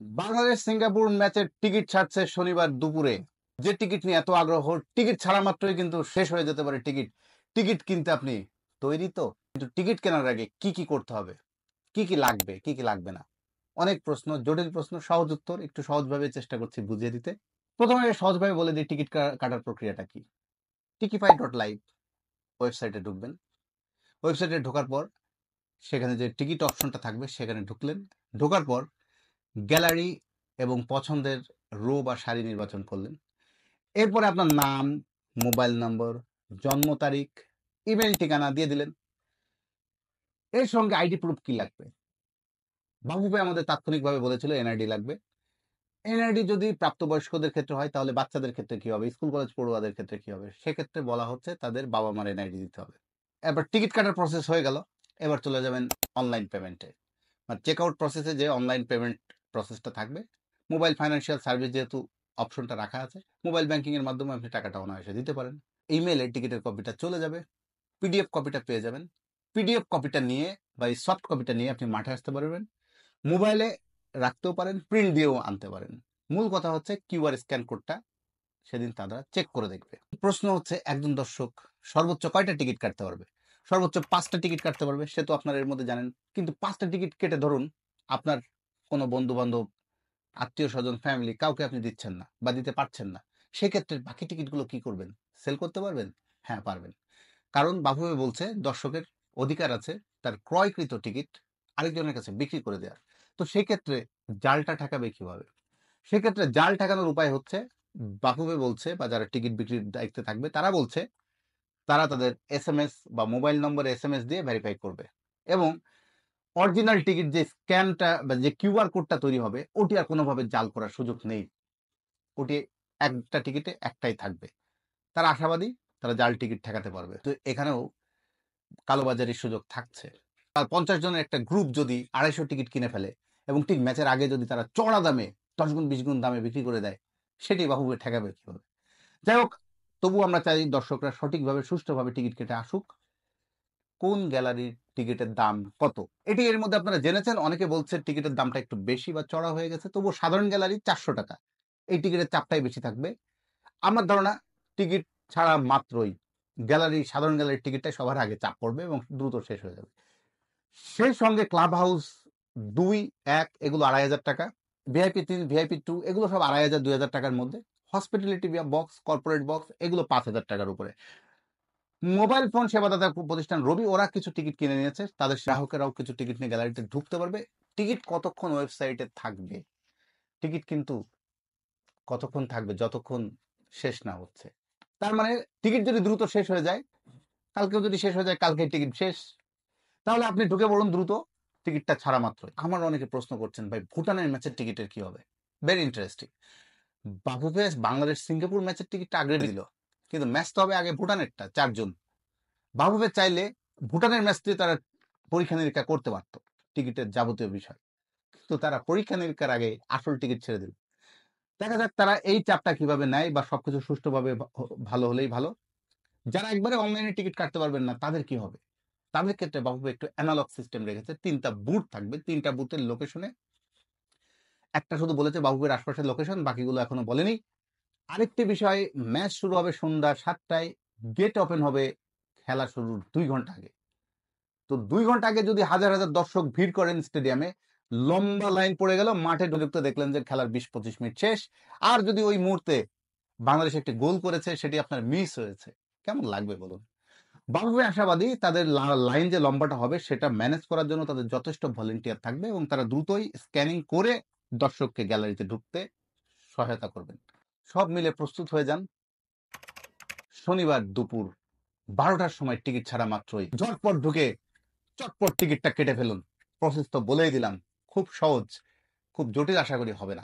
Bangladesh Singapore ম্যাচের ticket ছাড়ছে শনিবার দুপুরে। যে টিকিট নিয়ে এত আগ্রহ, টিকিট ছাড়া মাত্রই কিন্তু শেষ হয়ে যেতে পারে টিকিট। টিকিট কিনতে আপনি তৈরি তো? কিন্তু টিকিট কেনার আগে কি কি করতে হবে, কি কি লাগবে, কি কি লাগবে না, অনেক প্রশ্ন, জটিল প্রশ্ন। সহজ উত্তর একটু সহজভাবে চেষ্টা করছি বুঝিয়ে দিতে। প্রথমে সহজভাবে বলে দিই টিকিট কাটার প্রক্রিয়াটা কি। টিকিফাই.লাইভ ওয়েবসাইটে ঢুকবেন। ওয়েবসাইটে ঢোকার পর সেখানে যে টিকিট অপশনটা থাকবে সেখানে ঢুকলেন। ঢোকার পর গ্যালারি এবং পছন্দের রো বা সারি নির্বাচন করলেন। এরপরে আপনার নাম, মোবাইল নম্বর, জন্ম তারিখ, ইমেল ঠিকানা দিয়ে দিলেন। এর সঙ্গে আইডি প্রুফ কি লাগবে? বাবু ভাই আমাদের তাৎক্ষণিকভাবে বলেছিল এনআইডি লাগবে। এনআইডি যদি প্রাপ্তবয়স্কদের ক্ষেত্রে হয় তাহলে বাচ্চাদের ক্ষেত্রে কি হবে, স্কুল কলেজ পড়ুয়াদের ক্ষেত্রে কি হবে? সেক্ষেত্রে বলা হচ্ছে তাদের বাবা মার এনআইডি দিতে হবে। এবার টিকিট কাটার প্রসেস হয়ে গেল। এবার চলে যাবেন অনলাইন পেমেন্টে, মানে চেক আউট প্রসেসে যে অনলাইন পেমেন্ট প্রসেসটা থাকবে। মোবাইল ফাইন্যান্সিয়াল সার্ভিস যেহেতু অপশনটা রাখা আছে, মোবাইল ব্যাংকিং এর মাধ্যমে আপনি টাকাটা অনায়াসে দিতে পারেন। ইমেলে টিকিটের কপিটা চলে যাবে, পিডিএফ কপিটা পেয়ে যাবেন। পিডিএফ কপিটা নিয়ে বা এই সফট কপিটা নিয়ে আপনি মাঠে আসতে পারবেন। মোবাইলে রাখতেও পারেন, প্রিন্ট দিয়েও আনতে পারেন। মূল কথা হচ্ছে কিউআর স্ক্যান কোডটা সেদিন তারা চেক করে দেখবে। প্রশ্ন হচ্ছে একজন দর্শক সর্বোচ্চ কয়টা টিকিট কাটতে পারবে? সর্বোচ্চ 5টা টিকিট কাটতে পারবে, সে তো আপনার এর মধ্যে জানেন। কিন্তু 5টা টিকিট কেটে ধরুন আপনার কোনো বন্ধু বান্ধব, আত্মীয় স্বজন, ফ্যামিলি কাউকে আপনি দিচ্ছেন না বা দিতে পারছেন না, সেক্ষেত্রে বাকি টিকিটগুলো কি করবেন? সেল করতে পারবেন? হ্যাঁ পারবেন। কারণ বাফুফে বলছে দর্শকের অধিকার আছে তার ক্রয়কৃত টিকিট আরেকজনের কাছে বিক্রি করে দেওয়ার। তো সেক্ষেত্রে জালটা ঠেকাবে কিভাবে? সেক্ষেত্রে জাল ঠেকানোর উপায় হচ্ছে, বাফুফে বলছে বা যারা টিকিট বিক্রির দায়িত্বে থাকবে তারা বলছে তারা তাদের এসএমএস বা মোবাইল নম্বরে এসএমএস দিয়ে ভেরিফাই করবে এবং অরিজিনাল টিকিট যে স্ক্যানটা বা যে কিউআর কোডটা তৈরি হবে ওটি আর কোনোভাবে জাল করার সুযোগ নেই। ওটি একটা টিকিটে একটাই থাকবে। তারা আশাবাদী তারা জাল টিকিট ঠেকাতে পারবে। তো এখানেও কালোবাজারির সুযোগ থাকছে। আর 50 জনের একটা গ্রুপ যদি 250 টিকিট কিনে ফেলে এবং ঠিক ম্যাচের আগে যদি তারা চড়া দামে 10 গুণ 20 গুণ দামে বিক্রি করে দেয়, সেটি বাহুবে ঠেকাবে কিভাবে? যাই হোক, তবু আমরা চাই দর্শকরা সঠিকভাবে সুষ্ঠুভাবে টিকিট কেটে আসুক। কোন গ্যালারির টিকিটের দাম কত এটি এর মধ্যে আপনারা জেনেছেন। অনেকে বলছে টিকিটের দামটা একটু বেশি বা চড়া হয়ে গেছে, তবু সাধারণ গ্যালারি 400 টাকা, এই টিকিটের চাপটাই বেশি থাকবে। আমার ধারণা টিকিট ছাড়া মাত্রই গ্যালারি, সাধারণ গ্যালারির টিকিটটাই সবার আগে চাপ পড়বে এবং দ্রুত শেষ হয়ে যাবে। সেই সঙ্গে ক্লাব হাউস 2, 1 এগুলো 2500 টাকা, ভিআইপি 3, ভিআইপি 2 এগুলো সব 2500, 2000 টাকার মধ্যে। হসপিটালিটি বক্স, কর্পোরেট বক্স এগুলো 5000 টাকার উপরে। মোবাইল ফোন সেবাদাতা প্রতিষ্ঠান রবি ওরা কিছু টিকিট কিনে নিয়েছে, তাদের গ্রাহকেরাও কিছু টিকিট নিয়ে গ্যালারিতে ঢুকতে পারবে। টিকিট কতক্ষণ ওয়েবসাইটে থাকবে? টিকিট কিন্তু কতক্ষণ থাকবে? যতক্ষণ শেষ না হচ্ছে। তার মানে টিকিট যদি দ্রুত শেষ হয়ে যায়, কালকেও যদি শেষ হয়ে যায়, কালকে টিকিট শেষ, তাহলে আপনি ঢুকে পড়ুন দ্রুত টিকিটটা ছাড়া মাত্রই। আমার অনেকে প্রশ্ন করছেন ভাই ভুটানের ম্যাচের টিকিটের কি হবে? Very interesting. Bafufe Bangladesh Singapore ম্যাচের টিকিটটা আগে দিল, কিন্তু ম্যাচ তো হবে আগে ভুটানেরটা 4 জুন। বাফুফে চাইলে ভুটানের ম্যাচ দিয়ে তারা পরীক্ষা নিরীক্ষা করতে পারত টিকিটের যাবতীয় বিষয়, কিন্তু তারা পরীক্ষা নিরীক্ষার আগে আসল টিকিট ছেড়ে দিল। দেখা যাক তারা এই চাপটা কিভাবে নেয় বা সবকিছু সুষ্ঠুভাবে ভালো হলেই ভালো। যারা একবারে অনলাইনে টিকিট কাটতে পারবেন না তাদের কি হবে? তাদের ক্ষেত্রে বাফুফে একটু অ্যানালগ সিস্টেম রেখেছে। 3টা বুথ থাকবে, 3টা বুথের লোকেশনে একটা শুধু বলেছে বাফুফের আশপাশের লোকেশন, বাকিগুলো এখনো বলেনি। আরেকটি বিষয়, ম্যাচ শুরু হবে সন্ধ্যা 7টায়, গেট ওপেন হবে খেলা শুরুর 2 ঘন্টা আগে। তো 2 ঘন্টা আগে যদি হাজার হাজার দর্শক ভিড় করেন স্টেডিয়ামে, লম্বা লাইন পড়ে গেল, মাঠে ঢুকতে দেখলেন যে খেলার 20-25 মিনিট শেষ। আর যদি ওই মুহূর্তে বাংলাদেশ একটি গোল করেছে সেটি আপনার মিস হয়েছে, কেমন লাগবে বলুন? বাফুফে আশাবাদী তাদের লাইন যে লম্বাটা হবে সেটা ম্যানেজ করার জন্য তাদের যথেষ্ট ভলেন্টিয়ার থাকবে এবং তারা দ্রুতই স্ক্যানিং করে দর্শককে গ্যালারিতে ঢুকতে সহায়তা করবেন। সব মিলে প্রস্তুত হয়ে যান। শনিবার দুপুর 12টার সময় টিকিট ছাড়া মাত্রই ঝটপট ঢুকে চটপট টিকিটটা কেটে ফেলুন। প্রসেস তো বলেই দিলাম, খুব সহজ, খুব জটিল আশা করি হবে না।